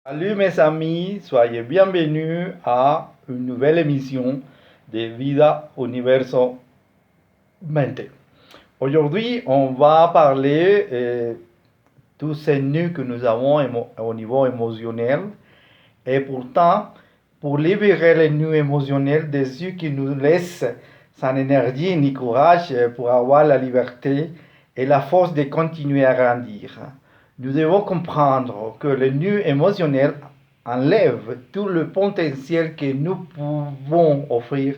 Salut mes amis, soyez bienvenus à une nouvelle émission de Vida Universo Mente. Aujourd'hui, on va parler tous ces nœuds que nous avons au niveau émotionnel. Et pourtant, pour libérer les nœuds émotionnels des ceux qui nous laissent sans énergie ni courage pour avoir la liberté et la force de continuer à grandir. Nous devons comprendre que les nœuds émotionnels enlèvent tout le potentiel que nous pouvons offrir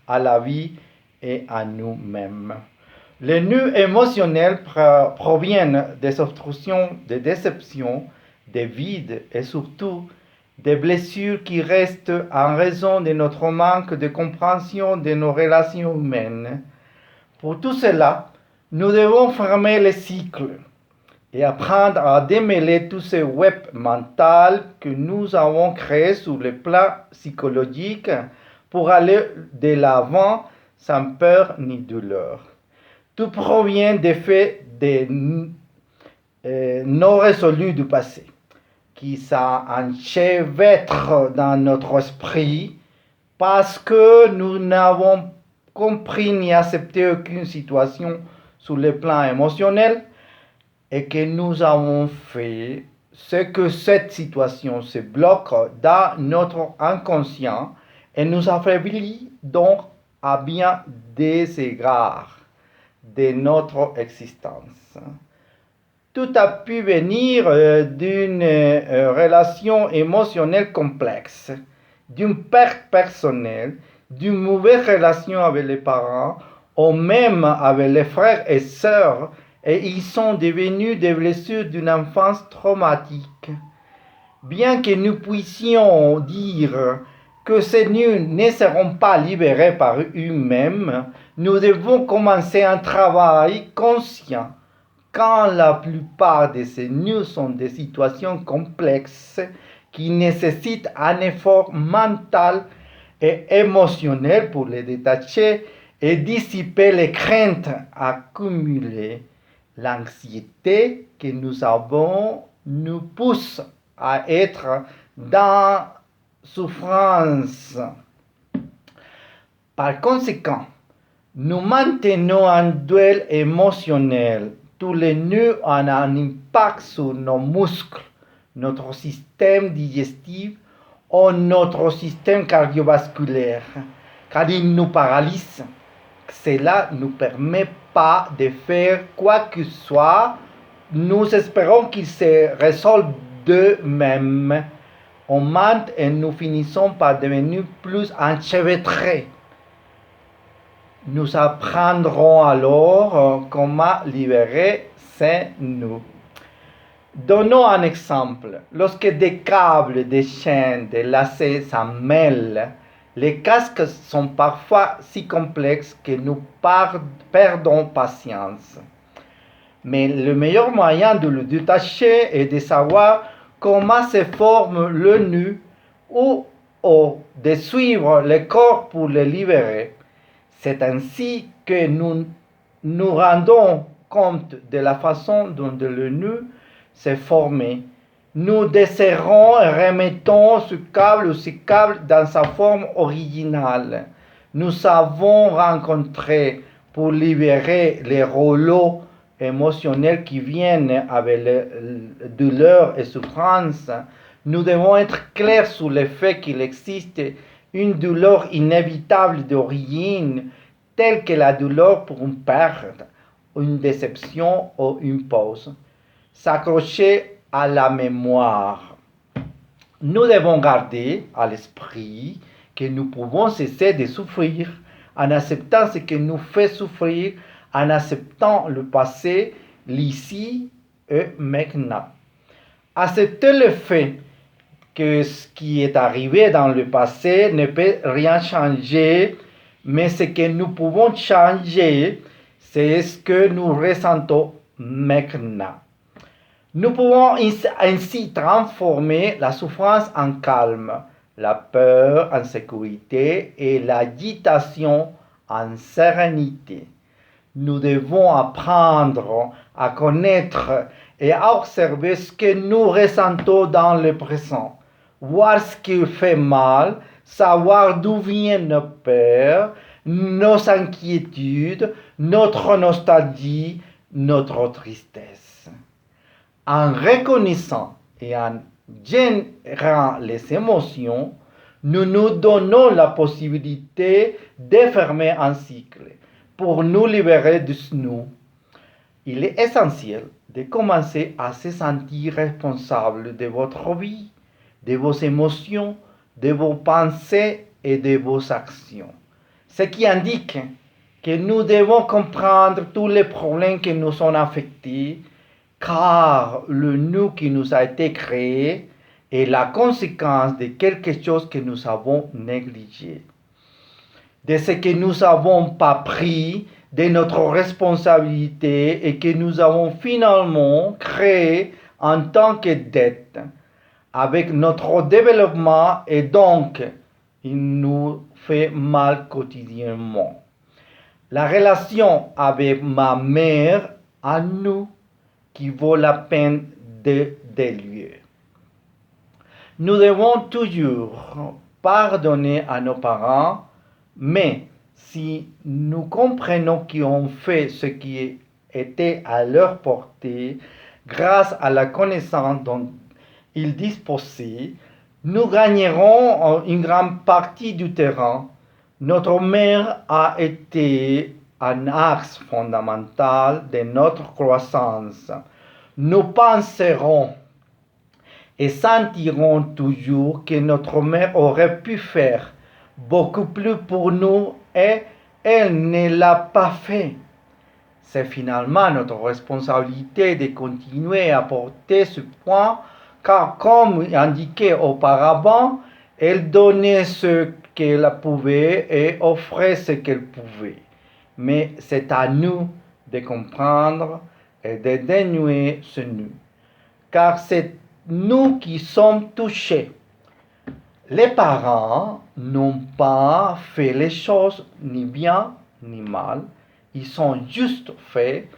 à la vie et à nous-mêmes. Les nœuds émotionnels proviennent des obstructions, des déceptions, des vides et surtout des blessures qui restent en raison de notre manque de compréhension de nos relations humaines. Pour tout cela, nous devons fermer les cycles et apprendre à démêler tous ces webs mentaux que nous avons créés sur le plan psychologique pour aller de l'avant sans peur ni douleur. Tout provient des faits non résolus du passé qui s'enchevêtrent dans notre esprit parce que nous n'avons compris ni accepté aucune situation sur le plan émotionnel et que nous avons fait ce que cette situation se bloque dans notre inconscient et nous affaiblit donc à bien des égards de notre existence. Tout a pu venir d'une relation émotionnelle complexe, d'une perte personnelle, d'une mauvaise relation avec les parents ou même avec les frères et sœurs, et ils sont devenus des blessures d'une enfance traumatique. Bien que nous puissions dire que ces nœuds ne seront pas libérés par eux-mêmes, nous devons commencer un travail conscient. Quand la plupart de ces nœuds sont des situations complexes qui nécessitent un effort mental et émotionnel pour les détacher et dissiper les craintes accumulées, l'anxiété que nous avons nous pousse à être dans souffrance. Par conséquent, nous maintenons un duel émotionnel. Tous les nœuds ont un impact sur nos muscles, notre système digestif ou notre système cardiovasculaire, car ils nous paralysent. Cela ne nous permet pas de faire quoi que ce soit. Nous espérons qu'ils se résolvent d'eux-mêmes. On ment et nous finissons par devenir plus enchevêtrés. Nous apprendrons alors comment libérer ces nœuds. Donnons un exemple. Lorsque des câbles, des chaînes, des lacets s'en mêlent, les casques sont parfois si complexes que nous perdons patience. Mais le meilleur moyen de le détacher est de savoir comment se forme le nœud ou de suivre le corps pour le libérer. C'est ainsi que nous nous rendons compte de la façon dont le nœud s'est formé. Nous desserrons et remettons ce câble ou ce câble dans sa forme originale. Nous avons rencontré pour libérer les rouleaux émotionnels qui viennent avec douleur et souffrance. Nous devons être clairs sur le fait qu'il existe une douleur inévitable d'origine, telle que la douleur pour une perte, une déception ou une pause. S'accrocher à la mémoire. Nous devons garder à l'esprit que nous pouvons cesser de souffrir en acceptant ce que nous fait souffrir, en acceptant le passé, l'ici et maintenant. Accepter le fait que ce qui est arrivé dans le passé ne peut rien changer, mais ce que nous pouvons changer, c'est ce que nous ressentons maintenant. Nous pouvons ainsi transformer la souffrance en calme, la peur en sécurité et l'agitation en sérénité. Nous devons apprendre à connaître et à observer ce que nous ressentons dans le présent, voir ce qui fait mal, savoir d'où viennent nos peurs, nos inquiétudes, notre nostalgie, notre tristesse. En reconnaissant et en gérant les émotions, nous nous donnons la possibilité de fermer un cycle pour nous libérer de nous. Il est essentiel de commencer à se sentir responsable de votre vie, de vos émotions, de vos pensées et de vos actions. Ce qui indique que nous devons comprendre tous les problèmes qui nous sont affectés, car le nous qui nous a été créé est la conséquence de quelque chose que nous avons négligé, de ce que nous n'avons pas pris de notre responsabilité et que nous avons finalement créé en tant que dette avec notre développement, et donc il nous fait mal quotidiennement. La relation avec ma mère à nous qui vaut la peine d'éluer. Nous devons toujours pardonner à nos parents, mais si nous comprenons qu'ils ont fait ce qui était à leur portée, grâce à la connaissance dont ils disposaient, nous gagnerons une grande partie du terrain. Notre mère a été un axe fondamental de notre croissance. Nous penserons et sentirons toujours que notre mère aurait pu faire beaucoup plus pour nous et elle ne l'a pas fait. C'est finalement notre responsabilité de continuer à porter ce point, car comme indiqué auparavant, elle donnait ce qu'elle pouvait et offrait ce qu'elle pouvait. Mais c'est à nous de comprendre et de dénouer ce nous, car c'est nous qui sommes touchés. Les parents n'ont pas fait les choses ni bien ni mal, ils ont juste fait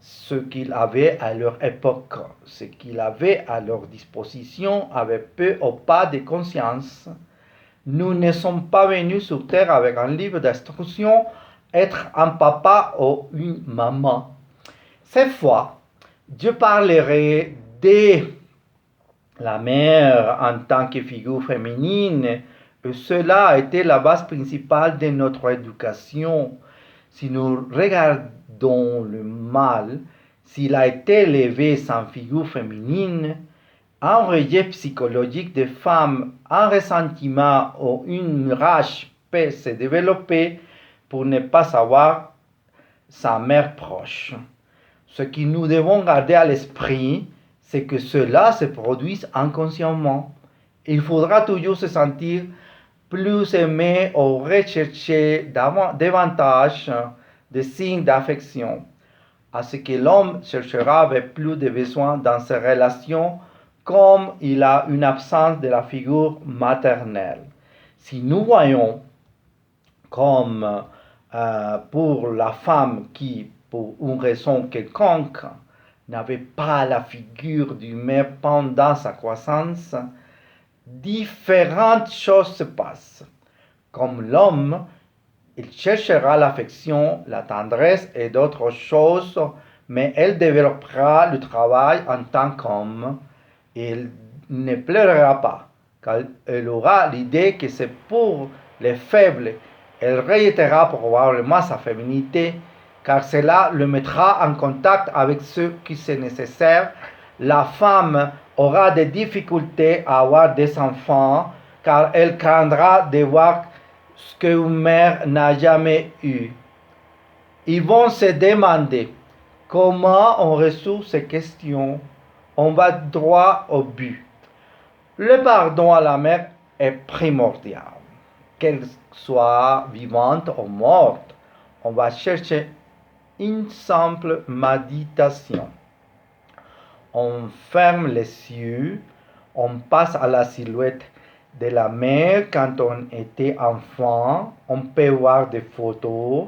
ce qu'ils avaient à leur époque, ce qu'ils avaient à leur disposition avec peu ou pas de conscience. Nous ne sommes pas venus sur terre avec un livre d'instruction, être un papa ou une maman. Cette fois, je parlerai de la mère en tant que figure féminine, et cela a été la base principale de notre éducation. Si nous regardons le mal, s'il a été élevé sans figure féminine, un rejet psychologique des femmes, un ressentiment ou une rage peut se développer pour ne pas savoir sa mère proche. Ce que nous devons garder à l'esprit, c'est que cela se produise inconsciemment. Il faudra toujours se sentir plus aimé ou rechercher davantage de signes d'affection, à ce que l'homme cherchera avec plus de besoin dans ses relations, comme il a une absence de la figure maternelle. Si nous voyons comme pour la femme qui, pour une raison quelconque, n'avait pas la figure du mère pendant sa croissance, différentes choses se passent. Comme l'homme, il cherchera l'affection, la tendresse et d'autres choses, mais elle développera le travail en tant qu'homme. Il ne pleurera pas, car elle aura l'idée que c'est pour les faibles. Elle rejettera probablement sa féminité, car cela le mettra en contact avec ce qui est nécessaire. La femme aura des difficultés à avoir des enfants, car elle craindra de voir ce qu'une mère n'a jamais eu. Ils vont se demander comment on résout ces questions. On va droit au but. Le pardon à la mère est primordial. Qu'elle soit vivante ou morte, on va chercher une simple méditation. On ferme les yeux, on passe à la silhouette de la mère quand on était enfant, on peut voir des photos.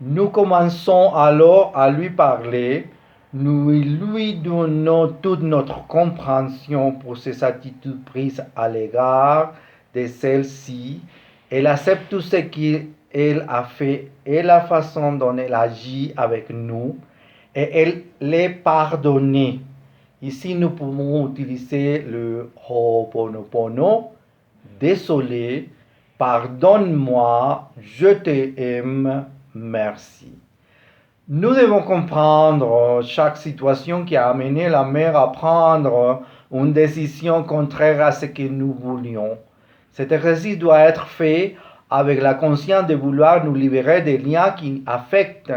Nous commençons alors à lui parler. Nous lui donnons toute notre compréhension pour ses attitudes prises à l'égard de celle-ci. Elle accepte tout ce qu'elle a fait et la façon dont elle agit avec nous et elle l'est pardonnée. Ici, nous pouvons utiliser le Ho'oponopono. Désolé, pardonne-moi, je t'aime, merci. Nous devons comprendre chaque situation qui a amené la mère à prendre une décision contraire à ce que nous voulions. Cet exercice doit être fait avec la conscience de vouloir nous libérer des liens qui affectent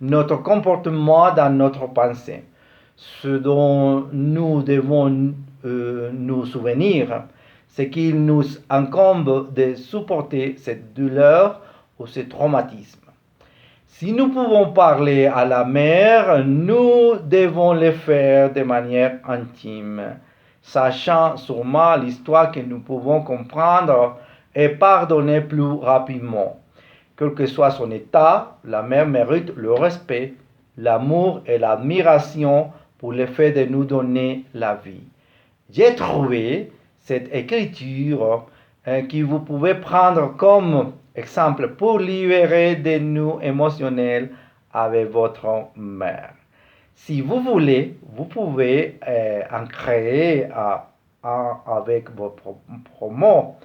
notre comportement dans notre pensée. Ce dont nous devons nous souvenir, c'est qu'il nous incombe de supporter cette douleur ou ce traumatisme. Si nous pouvons parler à la mère, nous devons le faire de manière intime, sachant sûrement l'histoire que nous pouvons comprendre et pardonner plus rapidement. Quel que soit son état, la mère mérite le respect, l'amour et l'admiration pour le fait de nous donner la vie. J'ai trouvé cette écriture que vous pouvez prendre comme exemple pour libérer des nœuds émotionnels avec votre mère. Si vous voulez, vous pouvez en créer un avec vos propres mots.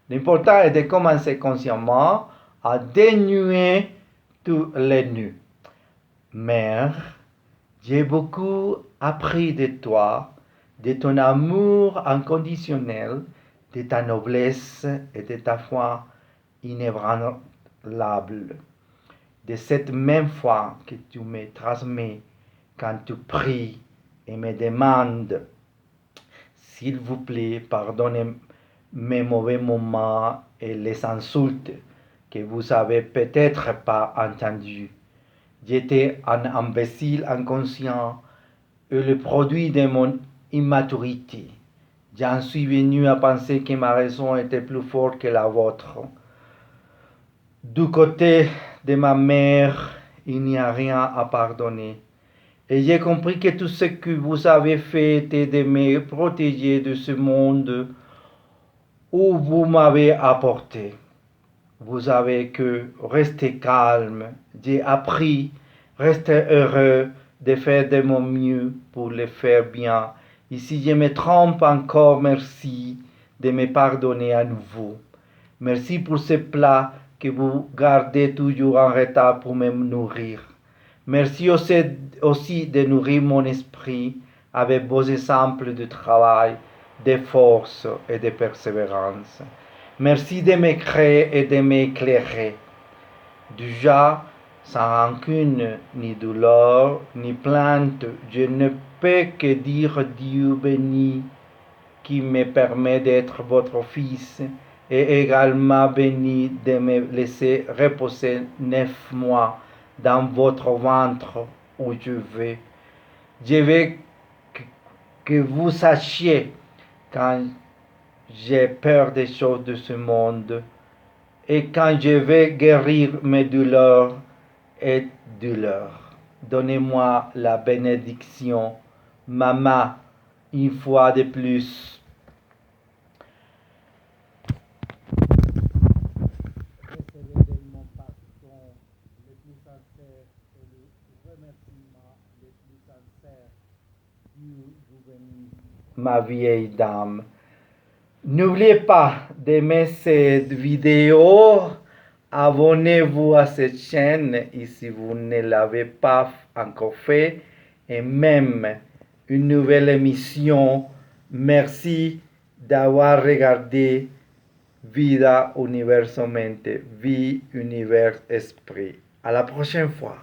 L'important est de commencer consciemment à dénuer tous les nœuds. Mère, j'ai beaucoup appris de toi, de ton amour inconditionnel, de ta noblesse et de ta foi inébranlable, de cette même foi que tu me transmets quand tu pries et me demandes, s'il vous plaît, pardonnez mes mauvais moments et les insultes que vous avez peut-être pas entendues. J'étais un imbécile inconscient et le produit de mon immaturité. J'en suis venu à penser que ma raison était plus forte que la vôtre. Du côté de ma mère, il n'y a rien à pardonner. Et j'ai compris que tout ce que vous avez fait était de me protéger de ce monde où vous m'avez apporté. Vous avez que rester calme. J'ai appris, rester heureux, de faire de mon mieux pour le faire bien. Et si je me trompe encore, merci de me pardonner à nouveau. Merci pour ce plat que vous gardez toujours en retard pour me nourrir. Merci aussi de nourrir mon esprit avec vos exemples de travail, de force et de persévérance. Merci de me créer et de m'éclairer. Déjà, sans rancune, ni douleur, ni plainte, je ne peux que dire Dieu béni qui me permet d'être votre fils et également béni de me laisser reposer 9 mois dans votre ventre où je vais. Je veux que vous sachiez quand j'ai peur des choses de ce monde et quand je vais guérir mes douleurs et douleurs. Donnez-moi la bénédiction, maman, une fois de plus. Recevez de mon pardon le plus sincère et le remerciement le plus sincère. Dieu vous bénisse, ma vieille dame. N'oubliez pas d'aimer cette vidéo, abonnez-vous à cette chaîne et si vous ne l'avez pas encore fait, et même une nouvelle émission. Merci d'avoir regardé Vida Universo Mente, Vie, Univers, Esprit. À la prochaine fois.